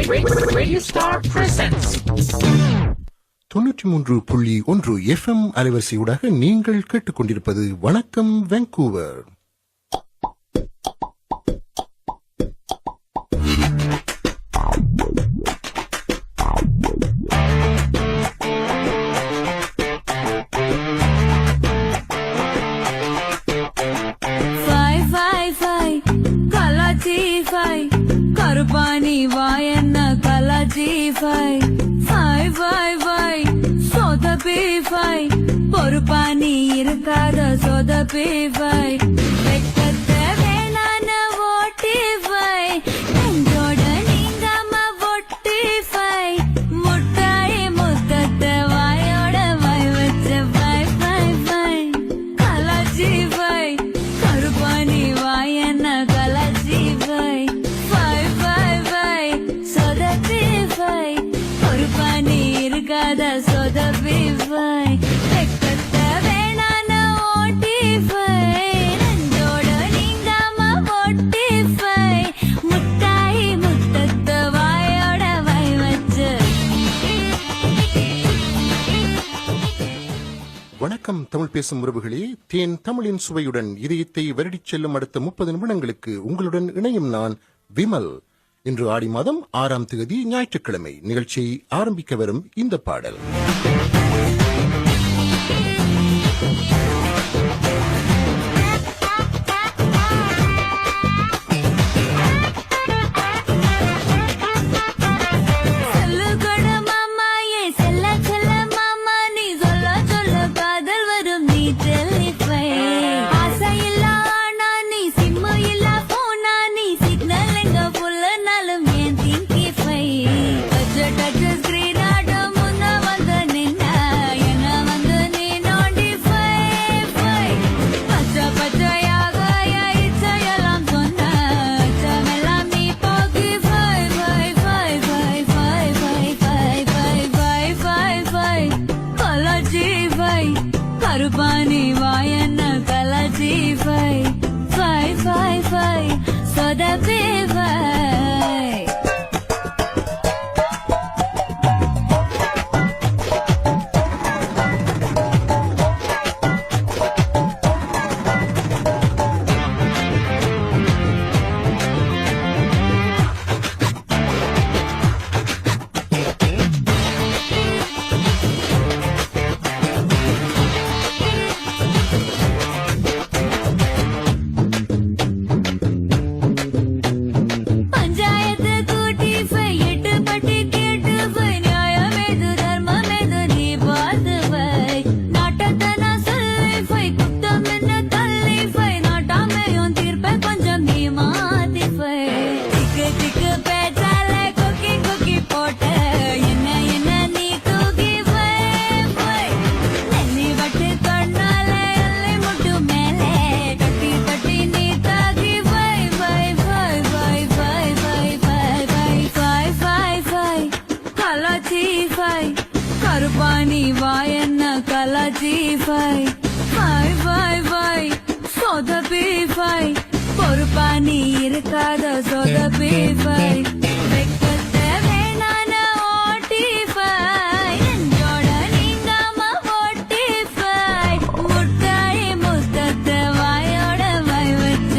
Radio Star presents 93.1 FM அலைவரிசையூடாக நீங்கள் கேட்டுக்கொண்டிருப்பது வணக்கம் வாncouver. கருப்பானி வாயன்ன கலாச்சி சொதப்பி பொறுப்பானி இருக்காத சொதப்பி வெக்கத்தை வேணான ஓட்டி நெஞ்சோட நீங்காம ஒட்டி முட்டாய் முத்தத்தை வாயோட வாய் வச்ச கலாச்சி கருப்பானி வாயன்ன கலாச்சி பொறுப்பானி இருக்காத சொதப்பி வெக்கத்தை வேணான ஓட்டி நெஞ்சோட நீங்காம ஒட்டி முட்டாய் முத்தத்தை வாயோட வாய் வச்சு. வணக்கம் தமிழ் பேசும் உறவுகளே, தேன் தமிழின் சுவையுடன் இதயத்தை வருடிச் செல்லும் அடுத்த 30 நிமிடங்களுக்கு உங்களுடன் இணையும் நான் விமல். இன்று ஆடி மாதம் 6ஆம் தேதி ஞாயிற்றுக்கிழமை. நிகழ்ச்சியை ஆரம்பிக்க வரும் இந்த பாடல் கருப்பானி வாயன்ன கலாச்சி சொதப்பி கருப்பானி வாயன்ன கலாச்சி சொதப்பி பொறுப்பானி இருக்காத சொதப்பி வெக்கத்தை வேணான ஓட்டி நெஞ்சோட நீங்காம ஒட்டி முட்டாய் முத்தத்தை வாயோட வாய் வச்ச.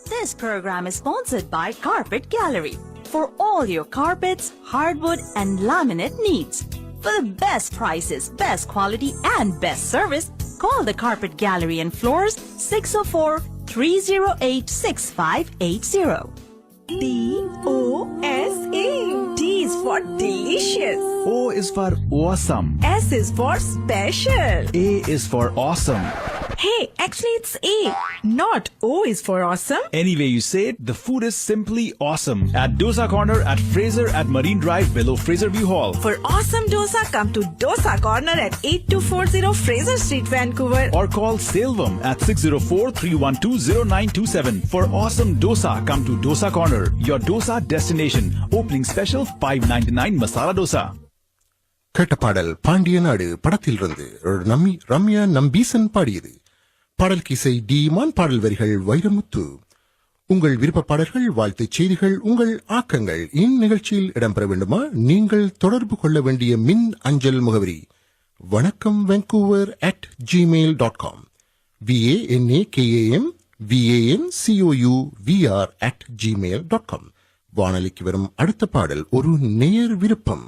This program is sponsored by Carpet Gallery. For all your carpets, hardwood and laminate needs. For the best prices, best quality and best service, call the Carpet Gallery and Floors 604-308-6580. D-O-S-E. D is for delicious. O is for awesome. S is for special. A is for awesome. Hey, actually it's A. Not O is for awesome. Any way you say it, the food is simply awesome. At Dosa Corner at Fraser at Marine Drive below Fraser View Hall. For awesome dosa, come to Dosa Corner at 8240 Fraser Street, Vancouver. Or call Salvam at 604-312-0927. For awesome dosa, come to Dosa Corner, your dosa destination. Opening special $5.99 masala dosa. கேட்ட பாடல் பாண்டிய நாடு படத்திலிருந்து ரம்யா நம்பீசன் பாடியது. பாடலுக்கு இசை D Imman, பாடல் வரிகள் வைரமுத்து. உங்கள் விருப்ப பாடல்கள், வாழ்த்துச் செய்திகள், உங்கள் ஆக்கங்கள் இந்நிகழ்ச்சியில் இடம்பெற வேண்டுமா? நீங்கள் தொடர்பு கொள்ள வேண்டிய மின் அஞ்சல் முகவரி வணக்கம் vancouver @gmail.com VANAKAM வானொலிக்கு வரும் அடுத்த பாடல் ஒரு நேர் விருப்பம்.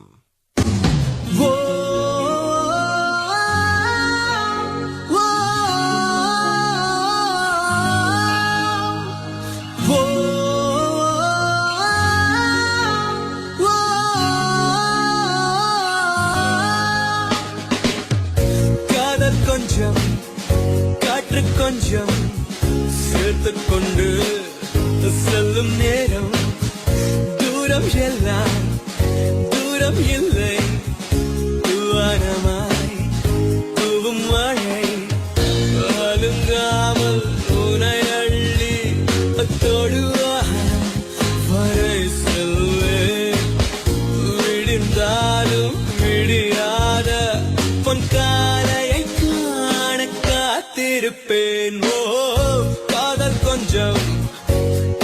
காதல் கொஞ்சம் காற்று கொஞ்சம் சேர்த்து கொண்டு செல்லும் நேரம் தூரம் எல்லாம் தூரம் இல்லை தூவானமாய் தூவும் மழை அலுங்காமல் உனை அள்ளி தொடுவா வரை செல்வேன் விடிந்தாலும் விடியாத பொன் காலையை காண காத்திருப்பேன். ஓ காதல் கொஞ்சம்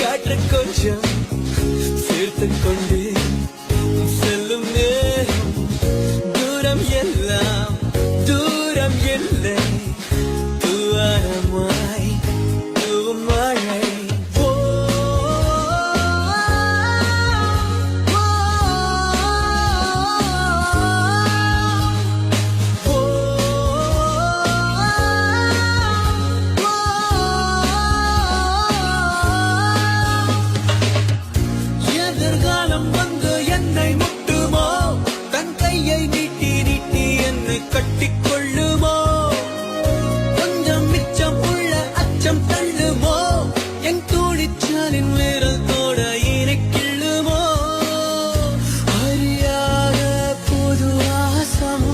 காற்று கொஞ்சம் சேர்த்து கொண்டு செல்லும் நேரம் தூரம் எல்லாம் தூரம் இல்லை தூவானமாய் தூவும் மழை. ஓ, ஓ, ஓ, எதிர்காலம் வந்து என்னை முட்டுமோ, தன் கையை நீட்டி நீட்டி என்னை கட்டிக்கொள்ளுமோ, கொஞ்சம் மிச்சம் உள்ள அச்சம் தள்ளுமோ, என் தூளிச்சாலின் விரல் தோட இனை கிள்ளுமோ, அறியாத புது வாசம்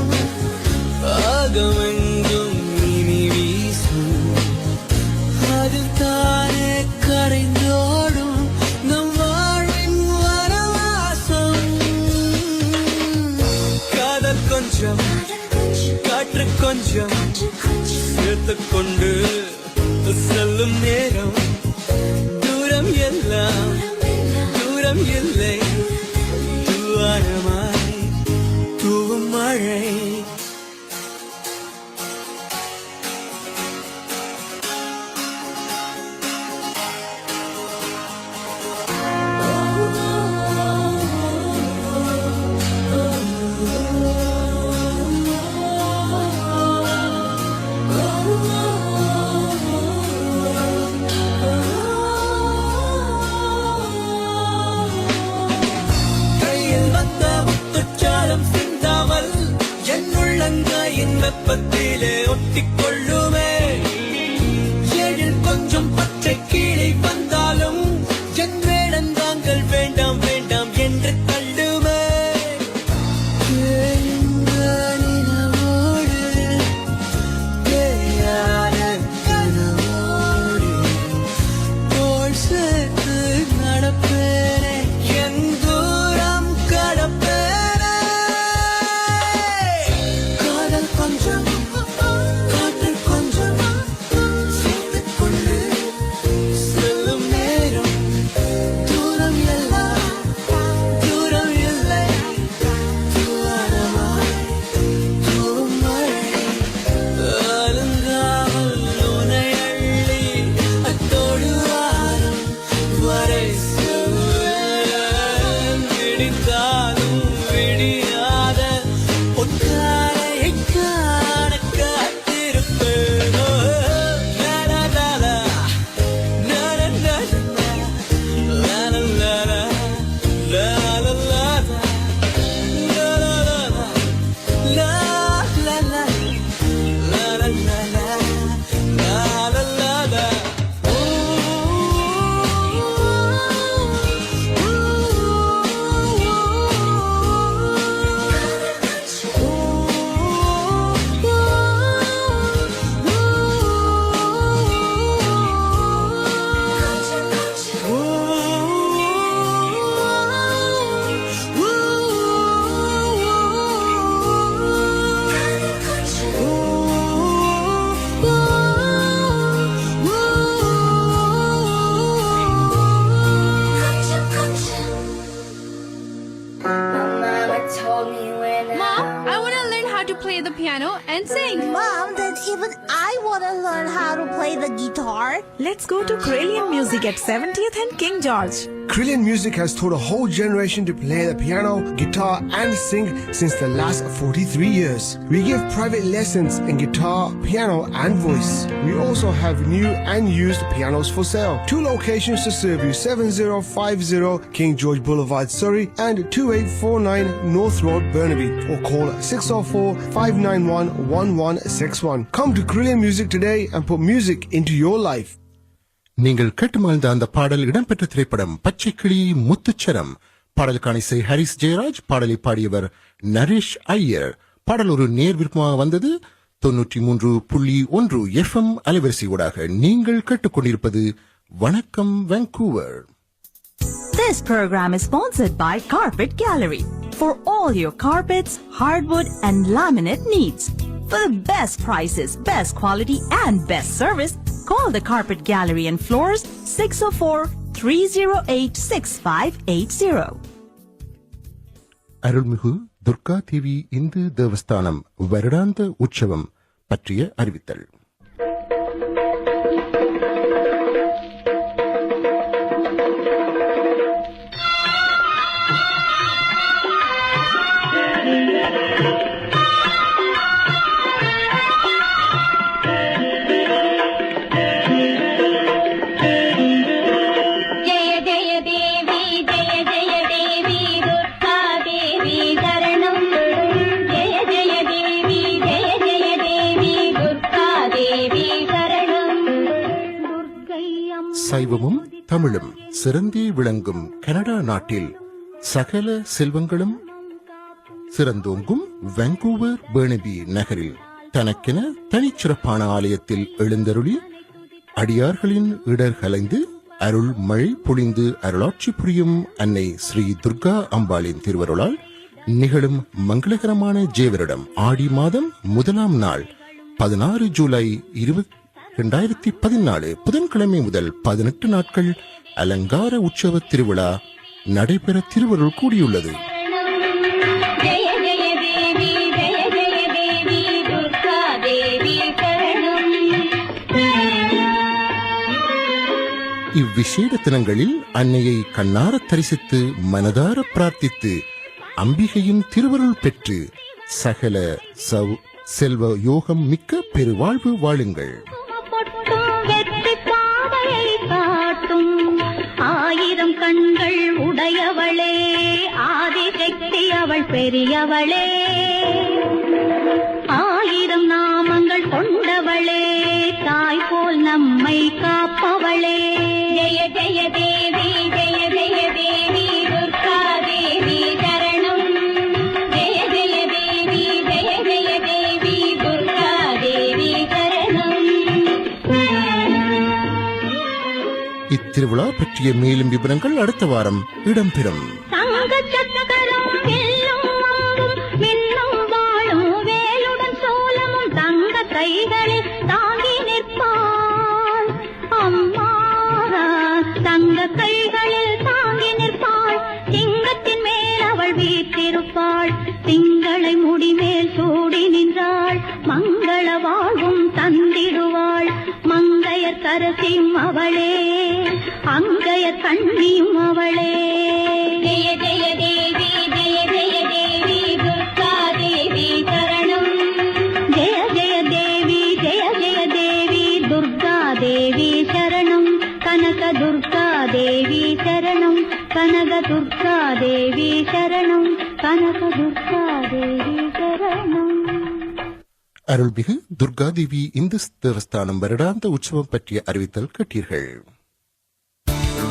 ஆகமெங்கும் இனி வீசும், அதில் தானே கரைந்தோடும் நம் வாழ்வின் வனவாசம். காதல் கொஞ்சம் காற்று கொஞ்சம் சேர்த்து கொண்டு செல்லும் நேரம் தூரம் எல்லாம் even I want to learn how to play the guitar. Let's go to Krillian Music at 70th and King George. Krillian Music has taught a whole generation to play the piano, guitar, and sing since the last 43 years. We give private lessons in guitar, piano, and voice. We also have new and used pianos for sale. 2 locations to serve you: 7050 King George Boulevard, Surrey, and 2849 North Road, Burnaby. Or call 604-591-1161. Come to Krillian Music today and put music into your life. நீங்கள் கேட்டுமகிழ்ந்த அந்த பாடல் இடம்பெற்ற திரைப்படம் பச்சை கிளி முத்துச்சரம். பாடலுக்கான இசை ஹாரிஸ் ஜெயராஜ், பாடலை பாடியவர் நரேஷ் ஐயர். பாடல் ஒரு நேர் விருப்பமாக வந்தது. 93.1 FM அலைவரிசையூடாக நீங்கள் கேட்டுக்கொண்டிருப்பது வணக்கம் வாncouver. This program is sponsored by Carpet Gallery. For all your carpets, hardwood, and laminate needs. For the best prices, best quality, and best service, call the Carpet Gallery and Floors 604-308-6580. அருள்மிகு துர்கா தேவி இந்து தேவஸ்தானம் வருடாந்த உற்சவம் பற்றிய அறிவித்தல். சைவமும் தமிழும் சிறந்தே விளங்கும் கனடா நாட்டில் சகல செல்வங்களும் சிறந்தோங்கும் வாncouver பர்னபி நகரில் தனக்கென தனிச்சிறப்பான ஆலயத்தில் எழுந்தருளி அடியார்களின் இடர் கலைந்து அருள் மழை பொழிந்து அருளாட்சி புரியும் அன்னை ஸ்ரீ துர்கா அம்பாளின் திருவருளால் நிகழும் மங்களகரமான ஜேவரிடம் ஆடி மாதம் 1ஆம் நாள் 16 ஜூலை 2014 புதன்கிழமை முதல் 18 நாட்கள் அலங்கார உற்சவ திருவிழா நடைபெற திருவருள் கூடியுள்ளது. இவ்விசேட தினங்களில் அன்னையை கண்ணார தரிசித்து மனதார பிரார்த்தித்து அம்பிகையின் திருவருள் பெற்று சகல செல்வ யோகம் மிக்க பெருவாழ்வு வாழுங்கள். ஆயிரம் கண்கள் உடையவளே ஆதிசக்தி அவள் பெரியவளே ஆயிரம் நாமங்கள் கொண்டவளே தாய் போல் நம்மை காப்பவளே ஜெய ஜெய தேவி ஜெய ஜெய தேவி துர்கா தேவி சரணம் ஜெய ஜெய தேவி ஜெய ஜெய தேவி துர்கா தேவி சரணம். இத்திருவிழா பற்றிய மேலும் விவரங்கள் அடுத்த வாரம் இடம்பெறும். தங்க சக்கரம் வெல்லும் அம்பும் மின்னும் வாழும் வேலுடன் சோலமும் தங்க கைகளில் தாங்கி நிற்பாள் அம்மா தங்க கைகளில் தாங்கி நிற்பாள். சிங்கத்தின் மேல் அவள் வீற்றிருப்பாள் திங்களை முடிமேல் சூடி நின்றாள் மங்கள வாழ்வும் தந்திடுவாள். மங்கையர் கரசியும் அவளே அங்கையர் கண்ணியும் அவளே ஜெய ஜெய தேவி ஜெய ஜெய தேவி துர்கா தேவி சரணம் ஜெய ஜெய தேவி ஜெய ஜெய தேவி துர்கா தேவி சரணம் கனக துர்கா தேவி சரணம் கனக துர்கா தேவி சரணம் கனக துர்கா தேவி சரணம். அருள்மிகு துர்கா தேவி இந்து தேவஸ்தானம் வருடாந்த உற்சவம் பற்றிய அறிவித்தல் கேட்டீர்கள்.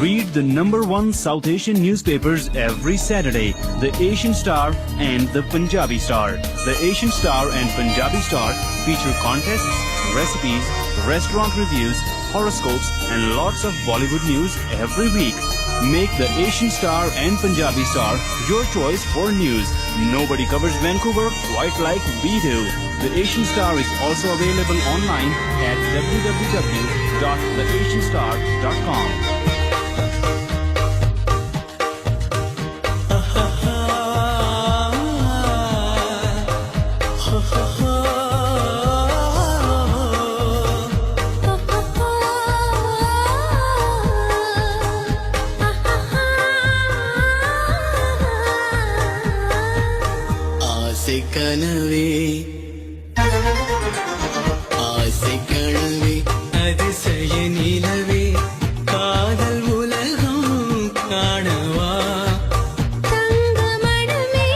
Read the #1 South Asian newspapers every Saturday, The Asian Star and The Punjabi Star. The Asian Star and Punjabi Star feature contests, recipes, restaurant reviews, horoscopes and lots of Bollywood news every week. Make The Asian Star and Punjabi Star your choice for news. Nobody covers Vancouver quite like we do. The Asian Star is also available online at www.theasianstar.com. கனவே ஆசை கனவே அதிசய நிலவே காதல் உலகம் காணவா தங்கமடமே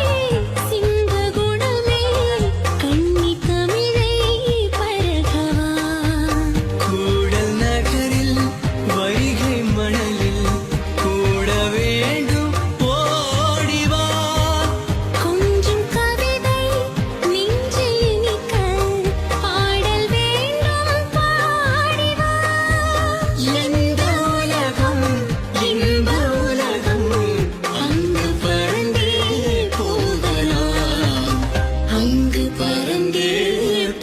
சிங்க குணமே கண்ணி தமிழை பரகவா கூடல் நகரில் வைகை மணலில் கூட வேண்டும் ஓடிவா கொஞ்சம் கவிதை நெஞ்சில் இனிக்க பாடல் வேண்டும் பாடிவா எந்த உலகம் இன்ப உலகம் அங்கு பறந்தே போகலாம் அங்கு பறந்தே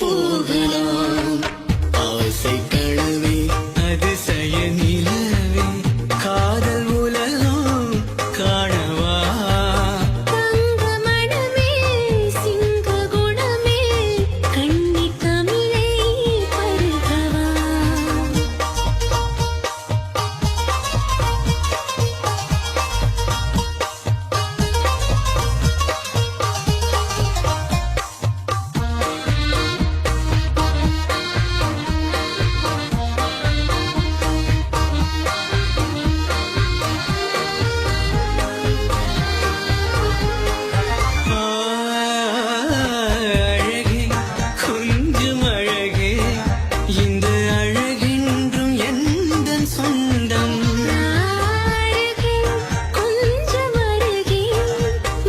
போகலாம் ஆசை கனவே அதிசய நிலவே காதல் உலகம் காணவா தங்கமடமே சிங்க குணமே கண்ணி தமிழை பரகவா அழகே கொஞ்சம் அழகே இந்த அழகென்றும் எந்தன் சொந்தம் அருகே கொஞ்சம் அருகே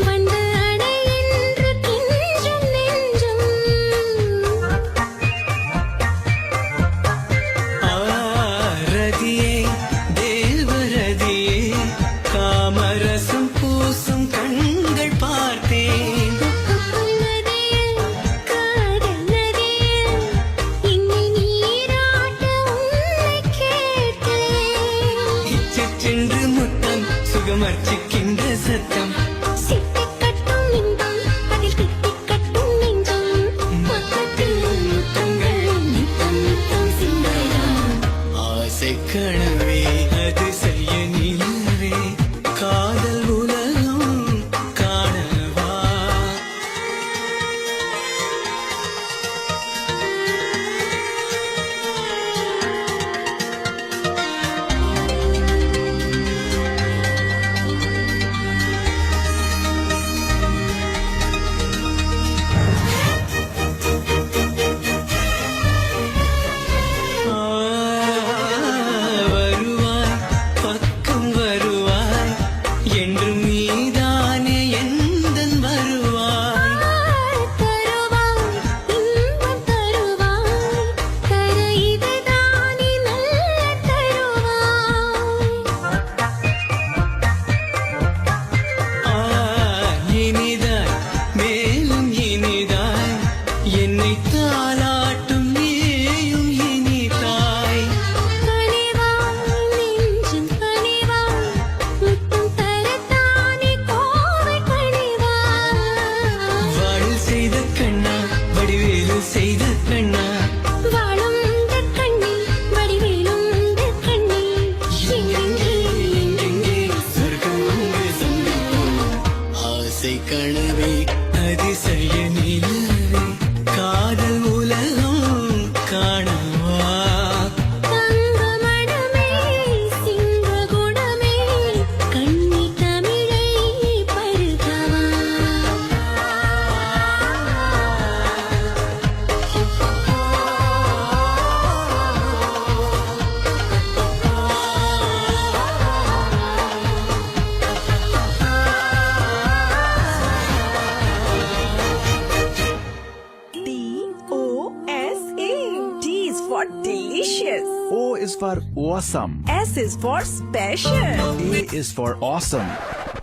வந்து அடை என்று கெஞ்சும் நெஞ்சம் ரதியே தேவரதியே காமரசம் பூசும் கண்கள் பார்த்தேன் நதியில் காதல் நதியில் இன்னை நீராட்ட உன்னை கேட்டேன் இச்சென்று முத்தம் சுகமர்ச்சிக்கின்ற சத்தம் சித்திக் கட்டும் இன்பம் அதில் தித்திக் கட்டும் நெஞ்சம் மொத்தத்தில் முத்தங்கள் நித்தம் நித்தம் சிந்தலாம் ஆசை கனவே அதிசய நிலவே காதல் உலகம் காணவா வருவாய் பக்கம் வருவாய் என்றும் நீதானே எந்தன் வருவாய் தருவாய் இன்பம் தருவாய் தர இதுதானே நல்ல தருவாய் இனிதாய் மேலும் இனிதாய் என்னை தாலாட்டும் நீயும் இனிதாய் கனிவாய் நெஞ்சின் கனிவாய் முத்தம் தரத்தானே கோவை கனிவாய் வாழல் செய்த கண்ணா வடிவேலு செய்த கண்ணா வாழுந்த கண்ணில் வடிவேலுந்த கண்ணில் எங்கெங்கே எங்கெங்கே சொர்க்கம் உண்டு சந்திப்போம் ஆசை கனவே அதிசய நிலவே காதல் உலகம் காணவா தங்கமடமே சிங்க குணமே கண்ணி தமிழை பருகவா DOSA. D is for delicious. O is for awesome. S is for special. A is for awesome.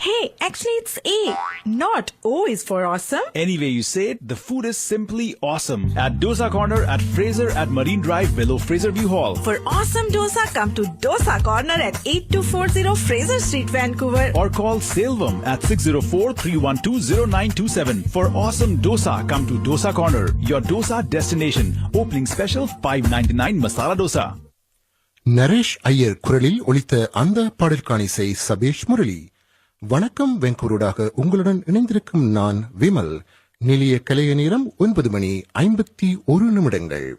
Hey, actually it's A, not O is for awesome. Any way you say it, the food is simply awesome. At Dosa Corner at Fraser at Marine Drive below Fraser View Hall. For awesome dosa, come to Dosa Corner at 8240 Fraser Street, Vancouver. Or call Salvam at 604-312-0927. For awesome dosa, come to Dosa Corner, your dosa destination. Opening special $5.99 masala dosa. Naresh Iyer குரலில் ஒலித்த அந்த பாடலுக்கான இசை சபேஷ் முரளி. வணக்கம் வெங்கூரோடாக உங்களுடன் இணைந்திருக்கும் நான் விமல். நிலைய கலைய நேரம் 9:51.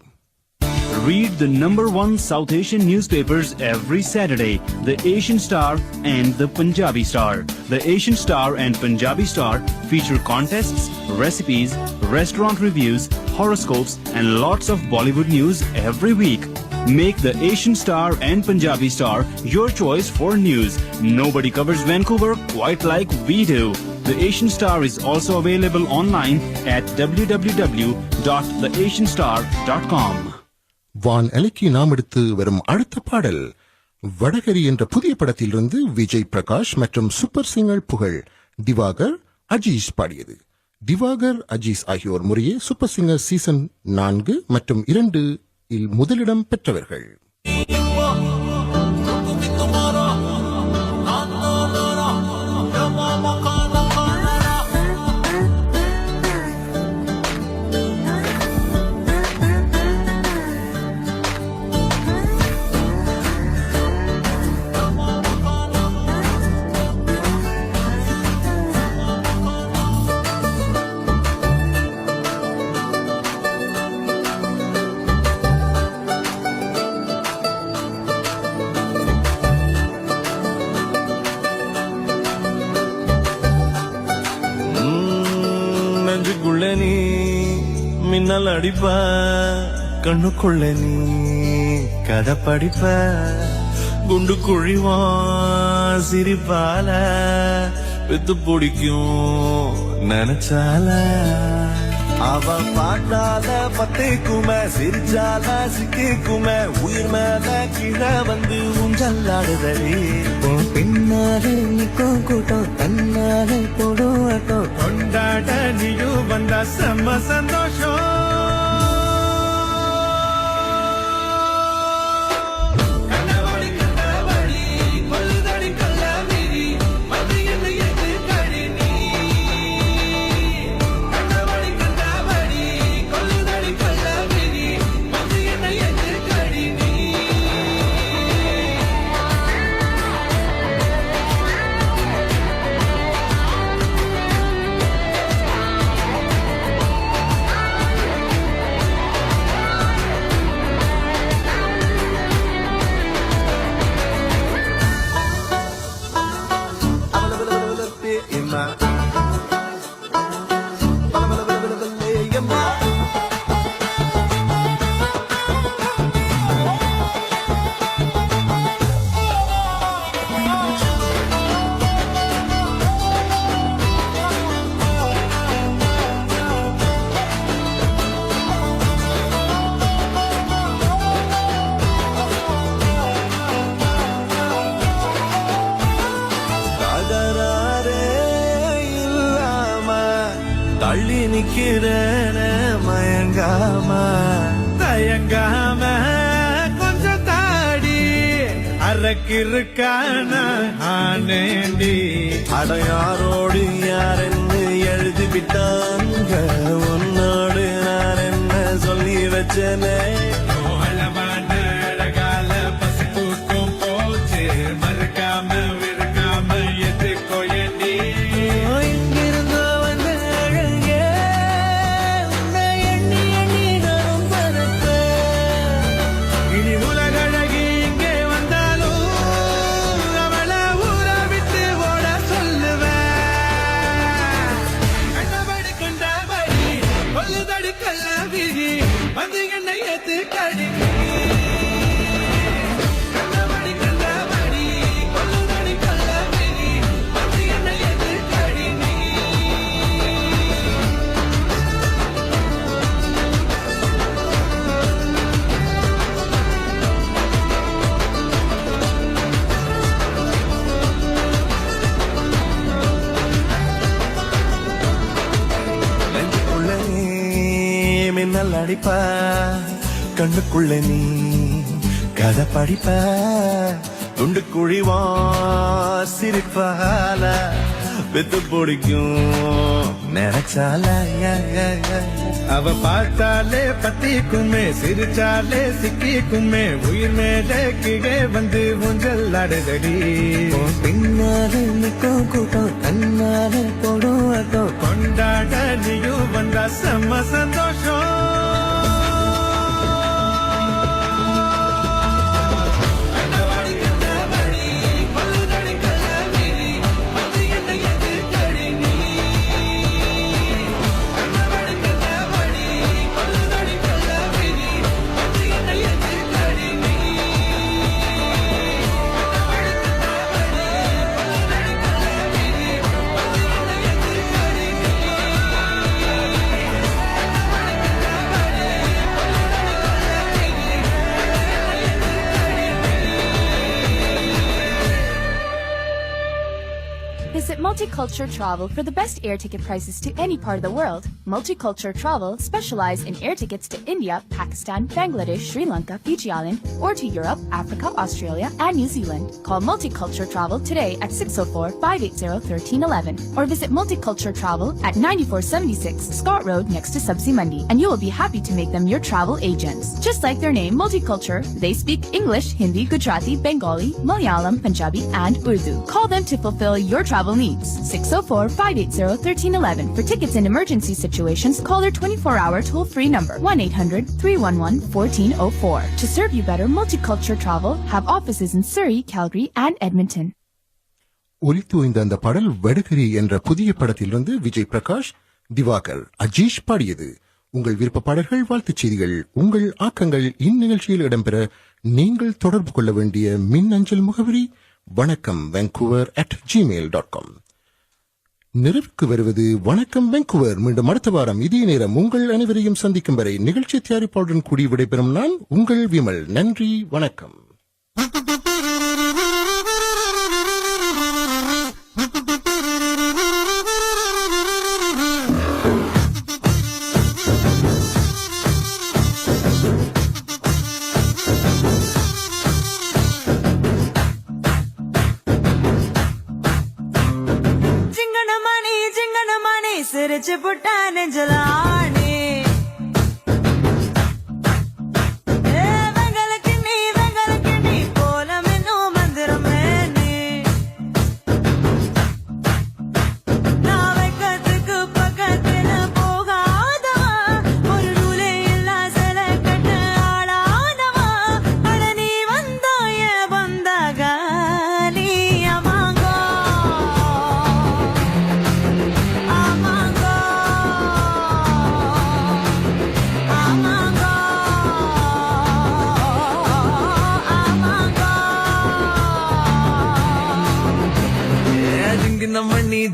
Read the number one South Asian newspapers every Saturday, the Asian Star and the Punjabi Star. The Asian Star and Punjabi Star feature contests, recipes, restaurant reviews, horoscopes and lots of Bollywood news every week. Make the Asian Star and Punjabi Star your choice for news. Nobody covers Vancouver quite like we do. The Asian Star is also available online at www.theasianstar.com. வான் அலைக்கு நாம் எடுத்து வரும் அடுத்த பாடல் வடகரி என்ற புதிய படத்திலிருந்து விஜய் பிரகாஷ் மற்றும் சூப்பர் சிங்கர் புகழ் திவாகர் அஜீஸ் பாடியது. திவாகர் அஜீஸ் ஆகியோர் முறையே சூப்பர் சிங்கர் சீசன் 4 மற்றும் 2 இல் முதலிடம் பெற்றவர்கள். நெஞ்சுக்குள்ள நீ மின்னல் அடிப்ப, கண்ணுக்குள்ள நீ கதை படிப்ப, குண்டு குழிவான் சிரிப்பால வித்து பிடிக்கும் நினைச்சால, அவ பாட்டால பத்திக்குமே, சிரிச்சால சிக்கிக்குமே, உயிர் மேல கீழே வந்து ஊஞ்சல்லாடுதடி. பின்னாலே நிக்கும் கூட்டம் தன்னாலே போடும் ஆட்டம், கொண்டாட நீயும் வந்தா செம்ம சந்தோஷம். தள்ளி நிக்கிறேன மயங்காம தயங்காம கொஞ்சம் தாடி அரக்கிருக்கான ஆனேண்டி, அடையாரோடு யாரென்னு எழுதி விட்டாங்க, உன்னோடு நான் என்ன சொல்லி வச்சனே. அழகால பசுக்கும் போச்சு மறுக்காம விருக்காம எதுக்கோ எண்ணி, மின்னல் அடிப்ப, கண்ணுக்குள்ள நீ கதை படிப்ப, துண்டு குழிவா சிரிப்பால வித்து பிடிக்கும் நினைச்சால அவ பார்த்தாலே பத்திக்குமே சிரிச்சாலே சிக்கிக்குமே உயிர் மேல கீழே வந்து ஊஞ்சல் ஆடுதடி பின்னால நிற்கும் கூட்டம் தன்னால போடும் அர்த்தம் கொண்டாட நீயும் வந்தா செம்ம சந்தோஷம் Visit Multicultural Travel for the best air ticket prices to any part of the world. Multicultural Travel specialize in air tickets to India, Pakistan, Bangladesh, Sri Lanka, Fiji Island, or to Europe, Africa, Australia, and New Zealand. Call Multicultural Travel today at 604-580-1311 or visit Multicultural Travel at 9476 Scott Road next to Subsea Mundi, and you will be happy to make them your travel agents. Just like their name, Multicultural, they speak English, Hindi, Gujarati, Bengali, Malayalam, Punjabi, and Urdu. Call them to fulfill your travel needs. 604-580-1311. For tickets and emergency situations, call their 24-hour toll-free number 1-800-311-1404. To serve you better, Multicultural Travel have offices in Surrey, Calgary, and Edmonton. ஒலித்தோய்ந்த அந்த பாடல் வடகரி என்ற புதிய படத்திலிருந்து விஜய் பிரகாஷ், திவாகர், அஜீஷ் பாடியது. உங்கள் விருப்ப பாடல்கள், வாழ்த்துச் செய்திகள், உங்கள் ஆக்கங்கள் இந்நிகழ்ச்சியில் இடம்பெற நீங்கள் தொடர்பு கொள்ள வேண்டிய மின்னஞ்சல் முகவரி வணக்கம் vancouver@gmail.com. நிறைவுக்கு வருவது வணக்கம் வெங்கூவர். மீண்டும் அடுத்த வாரம் இதே நேரம் உங்கள் அனைவரையும் சந்திக்கும் வரை நிகழ்ச்சி தயாரிப்பாளருடன் கூடி விடைபெறும் நான் உங்கள் விமல். நன்றி, வணக்கம். சிரிச்சு புட்டா நெஞ்சல ஆணி வெங்கலுக்கு நீ போல மின்னும் மந்திரமே நீ நான் வைக்கிறதுக்கு பக்கத்துல போகாதவா ஒரு நூலே இல்லா சில கட்ட ஆளாதவா அட நீ வந்தாய வந்தாக நீ அமாங்கோ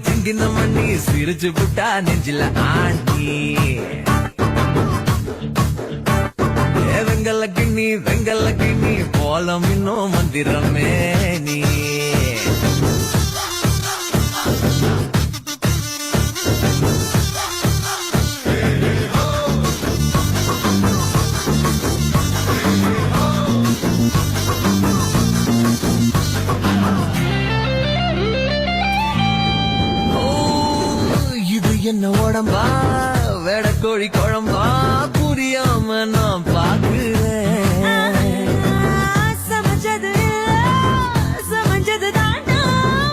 ஜிங்கின மண்ணி சிரிச்சு புட்டா நெஞ்சில ஆண்டி வெங்கல கிண்ணி போலம் இன்னும் மந்திரமே நீ என்ன உடம்பா வேடக்கோழி குழம்பா புரியாம நான் பாக்குறேன் சமைச்சது தாண்டா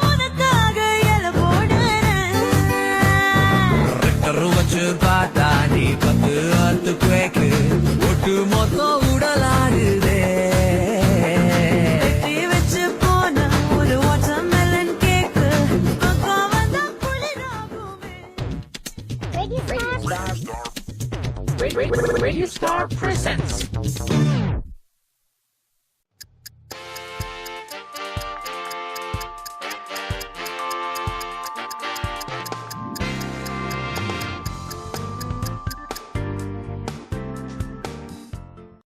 உனக்காக எல போடுறேன் வச்சு பார்த்தா நீ பத்து அத்து கேக்கு ஒட்டு மொத்தம் உடலாடுதே வச்சு போன ஒரு வாட்டர்மெலன் கேக்கு பக்கம் வந்தா குளிராகுமே. Radio Star presents